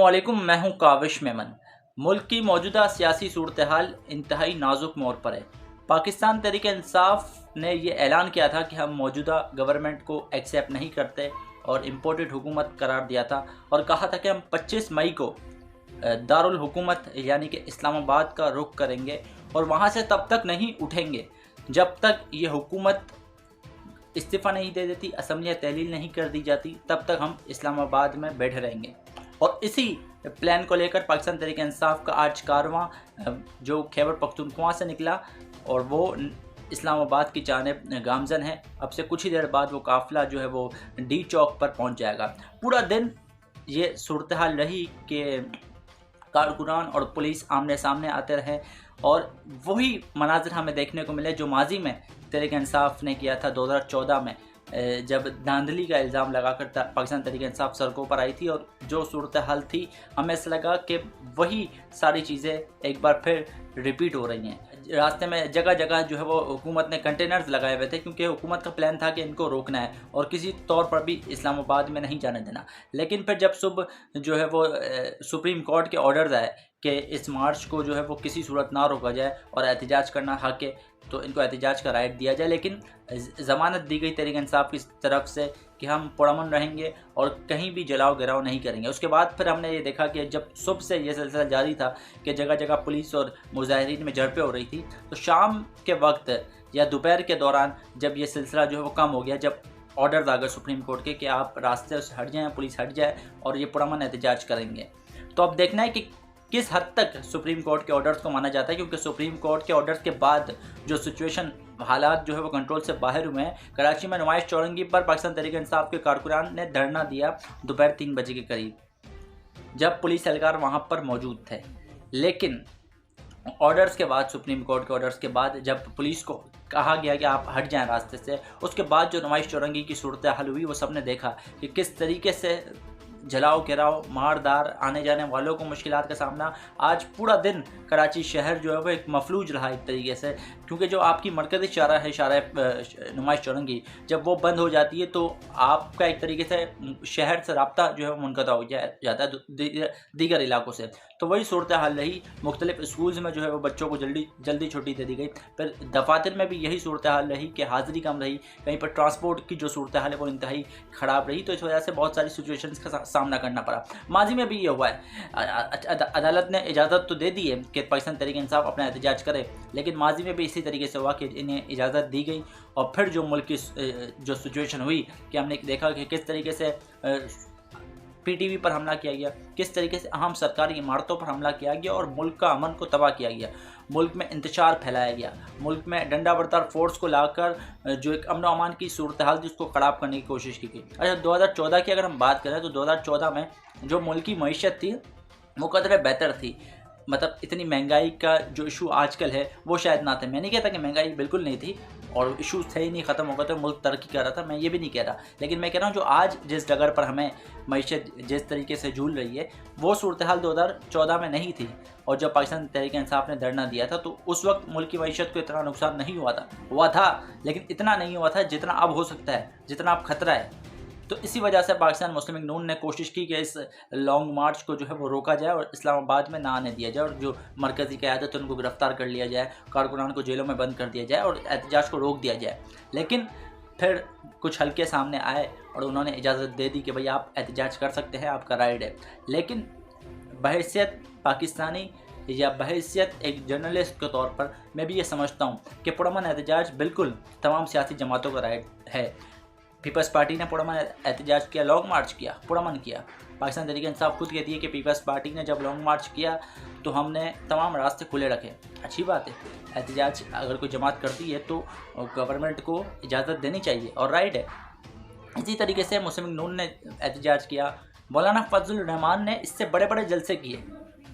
अस्सलामुअलैकुम, मैं हूं काविश मेमन। मुल्क की मौजूदा सियासी सूरत-ए-हाल इंतहाई नाजुक मोड़ पर है। पाकिस्तान तहरीक इंसाफ ने ये ऐलान किया था कि हम मौजूदा गवर्नमेंट को एक्सेप्ट नहीं करते और इम्पोर्टेड हुकूमत करार दिया था और कहा था कि हम 25 मई को दारुल हुकूमत यानी कि इस्लामाबाद का रुख करेंगे और वहाँ से तब तक नहीं उठेंगे जब तक ये हुकूमत इस्तीफ़ा नहीं दे देती, असम्बलियाँ तहलील नहीं कर दी जाती, तब तक हम इस्लामाबाद में बैठे रहेंगे। और इसी प्लान को लेकर पाकिस्तान तहरीक इंसाफ का आज कारवां जो खैबर पख्तूनख्वा से निकला और वो इस्लामाबाद की जानिब गामजन है। अब से कुछ ही देर बाद वो काफ़िला जो है वो डी चौक पर पहुंच जाएगा। पूरा दिन ये सूरत हाल रही कि कारकुनान और पुलिस आमने सामने आते रहे और वही मनाजिर हमें देखने को मिले जो माजी में तहरीक इंसाफ ने किया था 2014 में, जब धांधली का इल्ज़ाम लगाकर पाकिस्तान तहरीक इंसाफ सड़कों पर आई थी और जो सूरत हाल थी हमें ऐसा लगा कि वही सारी चीज़ें एक बार फिर रिपीट हो रही हैं। रास्ते में जगह जगह जो है वो हुकूमत ने कंटेनर्स लगाए हुए थे क्योंकि हुकूमत का प्लान था कि इनको रोकना है और किसी तौर पर भी इस्लामाबाद में नहीं जाने देना। लेकिन फिर जब सुबह जो है वो सुप्रीम कोर्ट के ऑर्डर्स आए कि इस मार्च को जो है वो किसी सूरत ना रोका जाए और एहतजाज करना हक है तो इनको एहतजाज का राइट दिया जाए, लेकिन ज़मानत दी गई तहरीक इंसाफ की तरफ से कि हम पुरअमन रहेंगे और कहीं भी जलाओ गिराओ नहीं करेंगे। उसके बाद फिर हमने ये देखा कि जब सुबह से ये सिलसिला जारी था कि जगह जगह पुलिस और मुजाहिरीन में झड़पें हो रही थी, तो शाम के वक्त या दोपहर के दौरान जब ये सिलसिला जो है वो कम हो गया, जब ऑर्डर्स आ गए सुप्रीम कोर्ट के कि आप रास्ते से हट जाएँ, पुलिस हट जाए और ये पुरअमन एहतजाज करेंगे, तो अब देखना है कि किस हद तक सुप्रीम कोर्ट के ऑर्डर्स को माना जाता है। क्योंकि सुप्रीम कोर्ट के ऑर्डर्स के बाद जो सिचुएशन हालात जो है वो कंट्रोल से बाहर हुए हैं। कराची में नुमाइश चौरंगी पर पाकिस्तान तहरीक इंसाफ के कारकुनान ने धरना दिया दोपहर 3 बजे के करीब, जब पुलिस एहलकार वहाँ पर मौजूद थे। लेकिन ऑर्डर्स के बाद, सुप्रीम कोर्ट के ऑर्डर्स के बाद जब पुलिस को कहा गया कि आप हट जाएं रास्ते से, उसके बाद जो नुमाइश चौरंगी की सूरत हाल हुई वो सबने देखा कि किस तरीके से जलाओ गिराओ, मारदार, आने जाने वालों को मुश्किलात का सामना। आज पूरा दिन कराची शहर जो है वो एक मफलूज रहा एक तरीके से, क्योंकि जो आपकी मरकज़ी शारा है, शारा नुमाइश चौरंगी, जब वो बंद हो जाती है तो आपका एक तरीके से शहर से रब्ता जो है वो मुनक़ता हो जाता है दीगर इलाकों से। तो वही सूरत हाल रही। मुख्तलिफ स्कूल्स में जो है वो बच्चों को जल्दी छुट्टी दे दी गई। फिर दफातर में भी यही सूरत हाल रही कि हाज़िरी कम रही। कहीं पर ट्रांसपोर्ट की जो सूरत हाल है वो इंतहाई ख़राब रही। तो इस वजह से बहुत सारी सिचुएशंस का सामना करना पड़ा। माजी में भी ये हुआ है। अदालत ने इजाज़त तो दे दी है कि पाकिस्तान तहरीक इंसाफ अपना एहतजाज करे, लेकिन माजी में भी इसी तरीके से हुआ कि इन्हें इजाज़त दी गई और फिर जो मुल्क की जो सिचुएशन हुई कि हमने देखा कि किस तरीके से PTV पर हमला किया गया, किस तरीके से अहम सरकारी इमारतों पर हमला किया गया और मुल्क का अमन को तबाह किया गया, मुल्क में इंतशार फैलाया गया, मुल्क में डंडा बरदार फोर्स को लाकर जो एक अमन अमान की सूरत हाल थी उसको ख़राब करने की कोशिश की गई। अच्छा, 2014 की अगर हम बात करें तो 2014 में जो मुल्क की मईशत थी वो कदर बेहतर थी। मतलब इतनी महंगाई का जो इशू आजकल है वो शायद ना थे। मैं नहीं कहता कि महंगाई बिल्कुल नहीं थी और इशूज़ थे ही नहीं, ख़त्म हो गए तो मुल्क तरक्की कर रहा था, मैं ये भी नहीं कह रहा। लेकिन मैं कह रहा हूँ जो आज जिस डगर पर हमें मईशत जिस तरीके से झूल रही है वो सूरत हाल 2014 में नहीं थी। और जब पाकिस्तान तहरीक इंसाफ ने धरना दिया था तो उस वक्त मुल्क की मईशत को इतना नुकसान नहीं हुआ था, लेकिन इतना नहीं हुआ था जितना अब हो सकता है, जितना अब ख़तरा है। तो इसी वजह से पाकिस्तान मुस्लिम लीग नून ने कोशिश की कि इस लॉन्ग मार्च को जो है वो रोका जाए और इस्लामाबाद में ना आने दिया जाए और जो मरकज़ी क़यादत है उनको गिरफ़्तार कर लिया जाए, कारकुनान को जेलों में बंद कर दिया जाए और एहतजाज को रोक दिया जाए। लेकिन फिर कुछ हल्के सामने आए और उन्होंने इजाज़त दे दी कि भाई आप एहतजाज कर सकते हैं, आपका राइट है। लेकिन बहैसियत पाकिस्तानी या बहैसियत एक जर्नलिस्ट के तौर पर मैं भी ये समझता हूँ कि पुरअमन एहतजाज बिल्कुल तमाम सियासी जमातों का राइट है। पीपल्स पार्टी ने पुरअमन एहतजाज किया, लॉन्ग मार्च किया, पुरअमन किया। पाकिस्तान तहरीक इंसाफ खुद कहती है कि पीपल्स पार्टी ने जब लॉन्ग मार्च किया तो हमने तमाम रास्ते खुले रखे। अच्छी बात है, एहतजाज अगर कोई जमात करती है तो गवर्नमेंट को इजाज़त देनी चाहिए और राइट है। इसी तरीके से मुस्लिम लीग नून ने एहतजाज किया। मौलाना फजलुर रहमान ने इससे बड़े बड़े जलसे किए,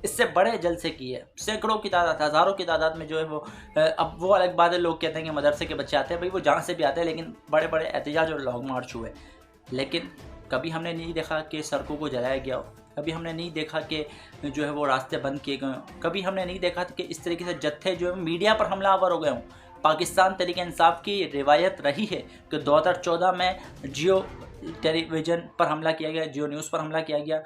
इससे बड़े जलसे किए, सैकड़ों की तादाद, हज़ारों की तादाद में जो है वो अब वो अलग बात है, लोग कहते हैं कि मदरसे के बच्चे आते हैं, भाई वो जहाँ से भी आते हैं, लेकिन बड़े बड़े एहतजाज और लॉन्ग मार्च हुए। लेकिन कभी हमने नहीं देखा कि सड़कों को जलाया गया हो, कभी हमने नहीं देखा कि जो है वो रास्ते बंद किए गए हों, कभी हमने नहीं देखा कि इस तरीके से जत्थे जो है मीडिया पर हमलावर हो गए हों। पाकिस्तान तहरीक इंसाफ की रिवायत रही है कि 2014 में जियो टेलीविज़न पर हमला किया गया, जियो न्यूज़ पर हमला किया गया,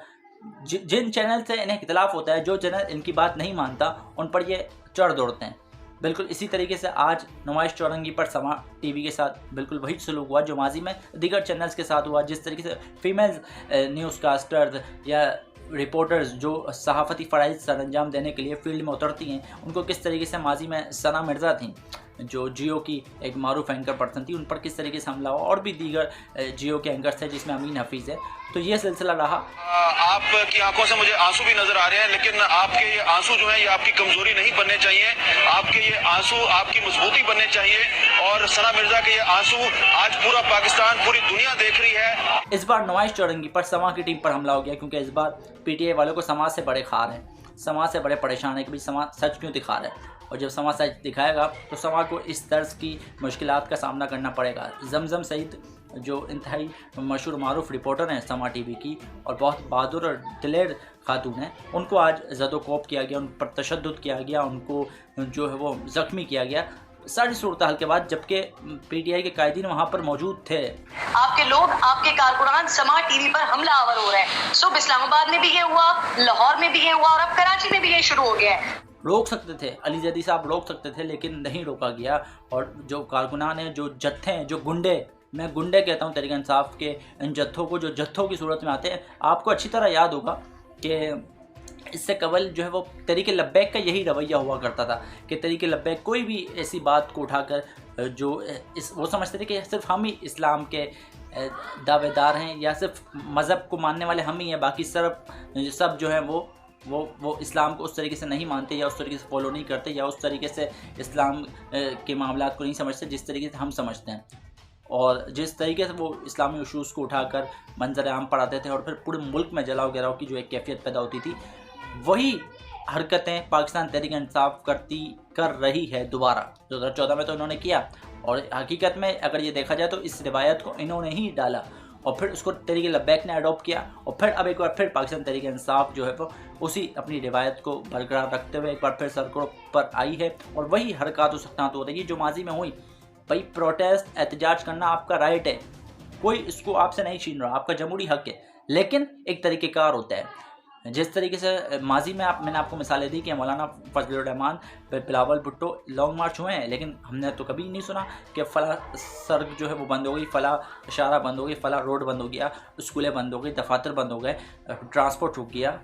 جن چینل سے انہیں اختلاف ہوتا ہے، جو چینل ان کی بات نہیں مانتا، ان پر یہ چڑھ دوڑتے ہیں۔ بالکل اسی طریقے سے آج نمائش چورنگی پر سما ٹی وی کے ساتھ بالکل وہی سلوک ہوا جو ماضی میں دیگر چینلز کے ساتھ ہوا۔ جس طریقے سے فیمیل نیوز کاسٹرز یا رپورٹرز جو صحافتی فرائض سر انجام دینے کے لیے فیلڈ میں اترتی ہیں، ان کو کس طریقے سے ماضی میں ثنا مرزا تھیں جو جیو کی ایک معروف اینکر پرسن تھی، ان پر کس طریقے سے حملہ ہوا، اور بھی دیگر جیو کے اینکرز تھے جس میں امین حفیظ ہے۔ تو یہ سلسلہ رہا۔ آپ کی آنکھوں سے مجھے آنسو بھی نظر آ رہے ہیں، لیکن آپ کے یہ آنسو جو ہیں یہ آپ کی کمزوری نہیں بننے چاہیے، آپ کے یہ آنسو آپ کی مضبوطی بننے چاہیے۔ اور ثنا مرزا کے یہ آنسو آج پورا پاکستان، پوری دنیا دیکھ رہی ہے۔ اس بار نمائش چورنگی پر سما کی ٹیم پر حملہ ہو گیا، کیونکہ اس بار پی ٹی آئی والوں کو سما سے بڑے خار ہیں، سما سے بڑے پریشان ہیں کہ بھائی سما سچ کیوں دکھا رہا ہے، اور جب سما سچ دکھائے گا تو سما کو اس طرز کی مشکلات کا سامنا کرنا پڑے گا۔ زمزم سعید جو انتہائی مشہور معروف رپورٹر ہیں سما ٹی وی کی، اور بہت بہادر اور دلیر خاتون ہیں، ان کو آج زد و کوب کیا گیا، ان پر تشدد کیا گیا، ان کو جو ہے وہ زخمی کیا گیا ساری صورتحال کے بعد، جبکہ پی ٹی آئی کے قائدین وہاں پر موجود تھے۔ آپ کے لوگ، آپ کے کارکنان سما ٹی وی پر حملہ آور ہو رہے ہیں۔ صبح اسلام آباد میں بھی یہ ہوا، لاہور میں بھی یہ ہوا، اور اب کراچی میں بھی یہ شروع ہو گیا ہے۔ روک سکتے تھے، علی زیدی صاحب روک سکتے تھے، لیکن نہیں روکا گیا، اور جو کارکنان ہیں، جو جتھے ہیں، جو گنڈے، میں گنڈے کہتا ہوں تحریک انصاف کے ان جتھوں کو، جو جتھوں کی صورت میں آتے ہیں، آپ کو اچھی طرح یاد ہوگا کہ اس سے قبل جو ہے وہ تحریک لبیک کا یہی رویہ ہوا کرتا تھا کہ تحریک لبیک کوئی بھی ایسی بات کو اٹھا کر جو وہ سمجھتے تھے کہ صرف ہم ہی اسلام کے دعوے دار ہیں، یا صرف مذہب کو ماننے والے ہم ہی ہیں، باقی سب جو ہیں وہ اسلام کو اس طریقے سے نہیں مانتے، یا اس طریقے سے فالو نہیں کرتے، یا اس طریقے سے اسلام کے معاملات کو نہیں سمجھتے جس طریقے سے ہم سمجھتے ہیں، اور جس طریقے سے وہ اسلامی ایشوز کو اٹھا کر منظر عام پر آتے تھے، اور پھر پورے ملک میں جلاؤ گراؤ کی جو ایک کیفیت پیدا ہوتی تھی، وہی حرکتیں پاکستان تحریک انصاف کر رہی ہے دوبارہ۔ 2014 میں تو انہوں نے کیا، اور حقیقت میں اگر یہ دیکھا جائے تو اس روایت کو انہوں نے ہی ڈالا، اور پھر اس کو تحریک لبیک نے اڈاپٹ کیا، اور پھر اب ایک بار پھر پاکستان تحریک انصاف جو ہے وہ اسی اپنی روایت کو برقرار رکھتے ہوئے ایک بار پھر سرکڑوں پر آئی ہے، اور وہی حرکات و سکنات ہو رہی ہے جو ماضی میں ہوئی۔ بھائی پروٹیسٹ، احتجاج کرنا آپ کا رائٹ ہے، کوئی اس کو آپ سے نہیں چھین رہا، آپ کا جمہوری حق ہے، لیکن ایک طریقہ کار ہوتا ہے۔ جس طریقے سے ماضی میں میں نے آپ کو مثالیں دی کہ مولانا فضل الرحمان، بلاول بھٹو لانگ مارچ ہوئے ہیں، لیکن ہم نے تو کبھی نہیں سنا کہ فلاں سڑک جو ہے وہ بند ہو گئی، فلاں اشارہ بند ہو گئی، فلاں روڈ بند ہو گیا، اسکولیں بند ہو گئی، دفاتر بند ہو گئے، ٹرانسپورٹ رک گیا،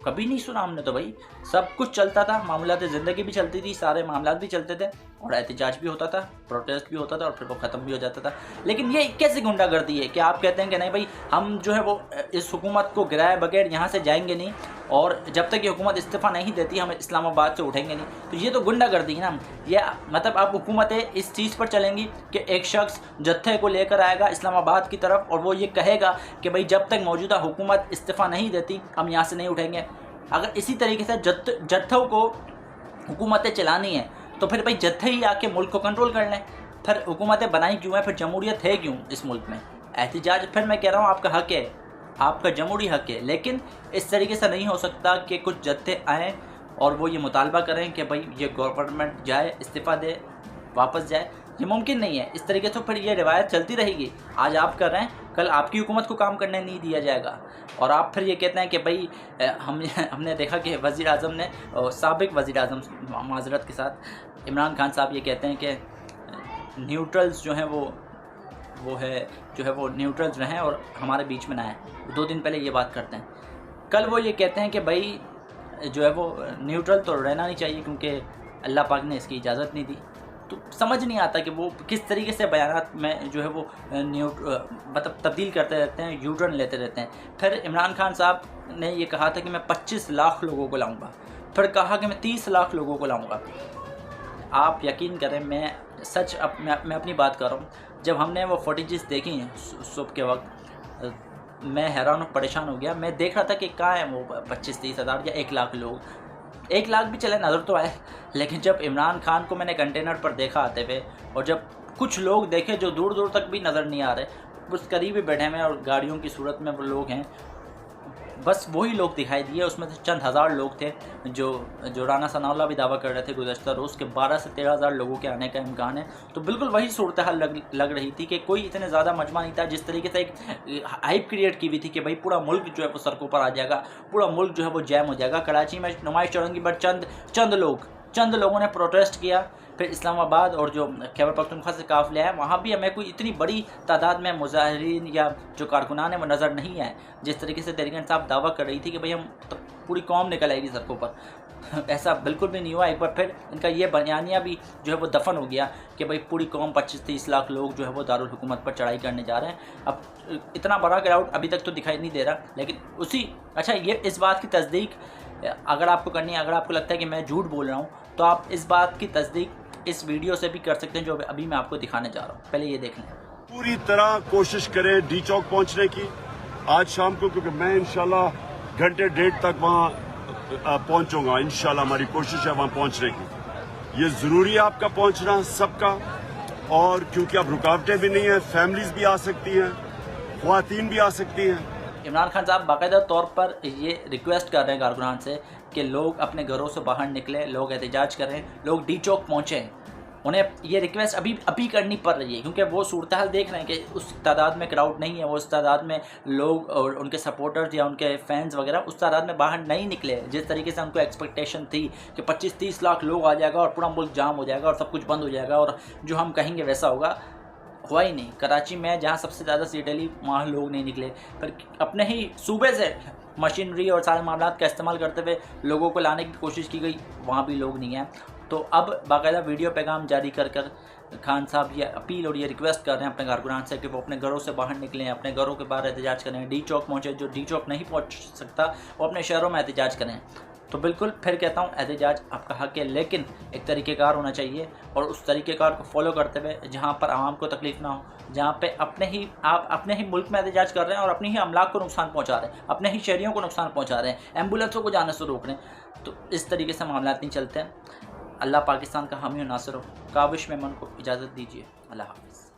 کبھی نہیں سنا ہم نے تو۔ بھائی سب کچھ چلتا تھا، معاملات زندگی بھی چلتی تھی، سارے معاملات بھی چلتے تھے، اور احتجاج بھی ہوتا تھا، پروٹیسٹ بھی ہوتا تھا، اور پھر وہ ختم بھی ہو جاتا تھا۔ لیکن یہ کیسی گنڈا گردی ہے کہ آپ کہتے ہیں کہ نہیں بھائی ہم جو ہے وہ اس حکومت کو گرائے بغیر یہاں سے جائیں گے نہیں، اور جب تک یہ حکومت استعفیٰ نہیں دیتی ہم اسلام آباد سے اٹھیں گے نہیں۔ تو یہ تو گنڈا گردی ہے نا، یہ مطلب اب حکومتیں اس چیز پر چلیں گی کہ ایک شخص جتھے کو لے کر آئے گا اسلام آباد کی طرف، اور وہ یہ کہے گا کہ بھائی جب تک موجودہ حکومت استعفیٰ نہیں دیتی ہم یہاں سے نہیں اٹھیں گے۔ اگر اسی طریقے سے جتھوں کو حکومتیں چلانی ہیں تو پھر بھائی جتھے ہی آ کے ملک کو کنٹرول کر لیں، پھر حکومتیں بنائی کیوں ہیں، پھر جمہوریت ہے کیوں اس ملک میں؟ احتجاج پھر میں کہہ رہا ہوں آپ کا حق ہے، آپ کا جمہوری حق ہے، لیکن اس طریقے سے نہیں ہو سکتا کہ کچھ جتھے آئیں اور وہ یہ مطالبہ کریں کہ بھائی یہ گورنمنٹ جائے، استعفیٰ دے، واپس جائے۔ یہ ممکن نہیں ہے، اس طریقے سے پھر یہ روایت چلتی رہے گی۔ آج آپ کر رہے ہیں، کل آپ کی حکومت کو کام کرنے نہیں دیا جائے گا، اور آپ پھر یہ کہتے ہیں کہ بھائی ہم نے دیکھا کہ وزیر اعظم نے، سابق وزیر اعظم معذرت کے ساتھ عمران خان صاحب یہ کہتے ہیں کہ نیوٹرلز جو ہیں وہ نیوٹرلز رہیں اور ہمارے بیچ میں نہ آئیں۔ 2 دن پہلے یہ بات کرتے ہیں، کل وہ یہ کہتے ہیں کہ بھائی جو ہے وہ نیوٹرل تو رہنا نہیں چاہیے کیونکہ اللہ پاک نے اس کی اجازت نہیں دی۔ تو سمجھ نہیں آتا کہ وہ کس طریقے سے بیانات میں جو ہے وہ مطلب تبدیل کرتے رہتے ہیں، یو ٹرن لیتے رہتے ہیں۔ پھر عمران خان صاحب نے یہ کہا تھا کہ میں 25 لاکھ لوگوں کو لاؤں گا، پھر کہا کہ میں 30 لاکھ لوگوں کو لاؤں گا۔ آپ یقین کریں، میں اپنی بات کر رہا ہوں، جب ہم نے وہ فوٹیجز دیکھی ہیں صبح کے وقت، میں حیران و پریشان ہو گیا۔ میں دیکھ رہا تھا کہ کہاں ہیں وہ 25-30 ہزار یا 1 لاکھ لوگ۔ 1 لاکھ بھی چلے نظر تو آئے، لیکن جب عمران خان کو میں نے کنٹینر پر دیکھا آتے ہوئے، اور جب کچھ لوگ دیکھے جو دور دور تک بھی نظر نہیں آ رہے، اس قریب ہی بیٹھے ہوئے اور گاڑیوں کی صورت میں وہ لوگ ہیں، बस वही लोग दिखाई दिए, उसमें से चंद हज़ार लोग थे जो राना सनाउल्लाह भी दावा कर रहे थे गुज़श्ता रोज़ के 12 से 13 हज़ार लोगों के आने का इम्कान है। तो बिल्कुल वही सूरत हाल लग रही थी कि कोई इतने ज़्यादा मजमा नहीं था। जिस तरीके से एक हाइप क्रिएट की हुई थी कि भाई पूरा मुल्क जो है वो सड़कों पर आ जाएगा, पूरा मुल्क जो है वो जैम हो जाएगा, कराची में नुमाइश चलेंगी, बट चंद लोगों ने प्रोटेस्ट किया। फिर इस्लामाबाद और जो खैबर पख्तूनख्वा से काफ़िले है वहाँ भी हमें कोई इतनी बड़ी तादाद में मुजाहिरीन या जो कारकुनान है वो नज़र नहीं आए। जिस तरीके से तहरीक इंसाफ दावा कर रही थी कि भाई हम तो पूरी कौम निकल आएगी सड़कों पर, ऐसा बिल्कुल भी नहीं हुआ। एक बार फिर इनका ये बयानिया भी जो है वो दफन हो गया कि भाई पूरी कौम 25-30 लाख लोग जो है वो दारुल हुकूमत पर चढ़ाई करने जा रहे हैं। अब इतना बड़ा क्राउड अभी तक तो दिखाई नहीं दे रहा, लेकिन ये इस बात की तस्दीक अगर आपको करनी है, अगर आपको लगता है कि मैं झूठ बोल रहा हूँ, तो आप इस बात की तस्दीक इस वीडियो से भी कर सकते हैं जो अभी मैं आपको दिखाने जा रहा हूँ। पहले ये देख लें। पूरी तरह कोशिश करें डी चौक पहुंचने की आज शाम को, क्योंकि मैं इंशाल्लाह घंटे डेढ़ तक वहां पहुंचूंगा। इंशाल्लाह हमारी कोशिश है वहां पहुंचने की। ये जरूरी है आपका पहुंचना सबका, और क्योंकि अब रुकावटें भी नहीं है, फैमिलीज भी आ सकती हैं, ख्वातीन भी आ सकती हैं। इमरान खान साहब बाकायदा तौर पर ये रिक्वेस्ट कर रहे हैं कारकुनान से कि लोग अपने घरों से बाहर निकलें, लोग एहतजाज करें, लोग डी चौक पहुँचें। उन्हें ये रिक्वेस्ट अभी करनी पड़ रही है क्योंकि वो सूरत हाल देख रहे हैं कि उस तादाद में क्राउड नहीं है, वो उस तादाद में लोग और उनके सपोर्टर्स या उनके फैंस वगैरह उस तादाद में बाहर नहीं निकले जिस तरीके से उनको एक्सपेक्टेशन थी कि 25-30 लाख लोग आ जाएगा और पूरा मुल्क जाम हो जाएगा और सब कुछ बंद हो जाएगा और जो हम कहेंगे वैसा होगा। हुआ ही नहीं। कराची में जहाँ सबसे ज़्यादा सीटें ली वहाँ लोग नहीं निकले, पर अपने ही सूबे से मशीनरी और सारे मामलात का इस्तेमाल करते हुए लोगों को लाने की कोशिश की गई, वहाँ भी लोग नहीं हैं। तो अब बाकायदा वीडियो पैगाम जारी कर खान साहब ये अपील और ये रिक्वेस्ट कर रहे हैं अपने कारकुनान से कि वो अपने घरों से बाहर निकलें, अपने घरों के बाहर एहतजाज करें, डी चौक पहुँचे, जो डी चौक नहीं पहुँच सकता वो अपने शहरों में एहतजाज करें। तो बिल्कुल फिर कहता हूँ एहतजाज आपका हक़ है, लेकिन एक तरीक़ेकार होना चाहिए और उस तरीक़ेकार को फॉलो करते हुए जहाँ पर आवाम को तकलीफ़ ना हो, जहाँ पे आप अपने ही मुल्क में एहतजाज कर रहे हैं और अपने ही अमलाक को नुकसान पहुँचा रहे हैं, अपने ही शहरियों को नुकसान पहुँचा रहे हैं, एम्बुलेंसों को जाने से रोक रहे हैं। तो इस तरीके से मामला नहीं चलते हैं। अल्लाह पाकिस्तान का हामी और नासिर हो। काबिश मेमन को इजाज़त दीजिए। अल्लाह हाफ़िज़।